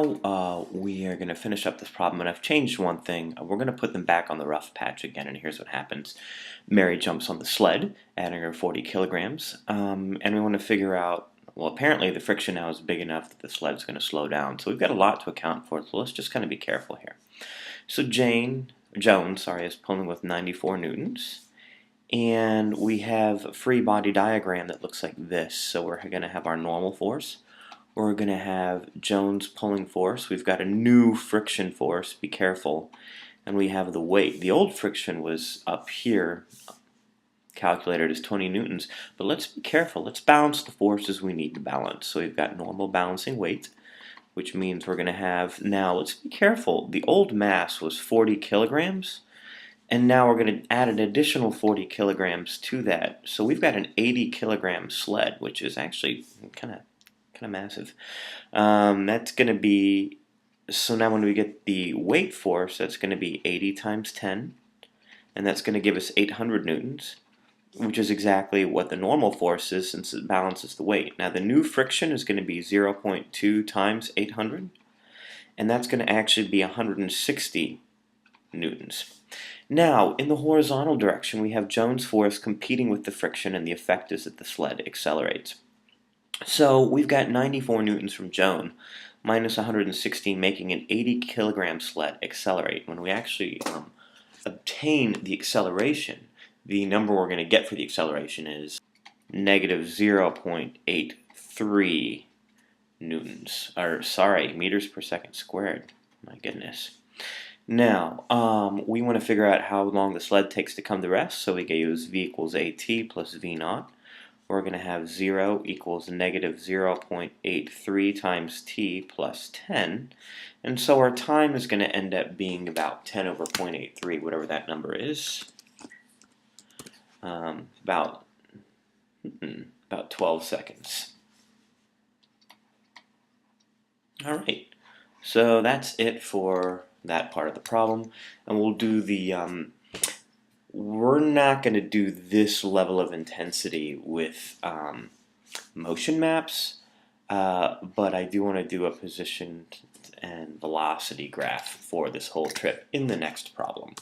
now we are going to finish up this problem, and I've changed one thing. We're going to put them back on the rough patch again, and here's what happens. Mary jumps on the sled, adding her 40 kilograms, and we want to figure out, well, apparently the friction now is big enough that the sled's going to slow down, so we've got a lot to account for, so let's just kind of be careful here. So Jones, is pulling with 94 newtons. And we have a free body diagram that looks like this. So we're going to have our normal force. We're going to have Jones pulling force. We've got a new friction force. Be careful. And we have the weight. The old friction was up here, calculated as 20 newtons. But let's be careful. Let's balance the forces we need to balance. So we've got normal balancing weight, which means we're going to have, now let's be careful. The old mass was 40 kilograms. And now we're going to add an additional 40 kilograms to that. So we've got an 80 kilogram sled, which is actually kind of massive. That's going to be, so now when we get the weight force, that's going to be 80 times 10. And that's going to give us 800 newtons, which is exactly what the normal force is since it balances the weight. Now the new friction is going to be 0.2 times 800. And that's going to actually be 160 newtons. Now, in the horizontal direction, we have Jones' force competing with the friction, and the effect is that the sled accelerates. So we've got 94 newtons from Jones, minus 116, making an 80 kilogram sled accelerate. When we actually obtain the acceleration, the number we're going to get for the acceleration is negative 0.83 newtons, meters per second squared. My goodness. Now, we want to figure out how long the sled takes to come to rest, so we can use V equals AT plus V naught. We're going to have 0 equals negative 0.83 times T plus 10. And so our time is going to end up being about 10 over 0.83, whatever that number is. About 12 seconds. All right, so that's it for that part of the problem, and we'll do the we're not going to do this level of intensity with motion maps, but I do want to do a position and velocity graph for this whole trip in the next problem.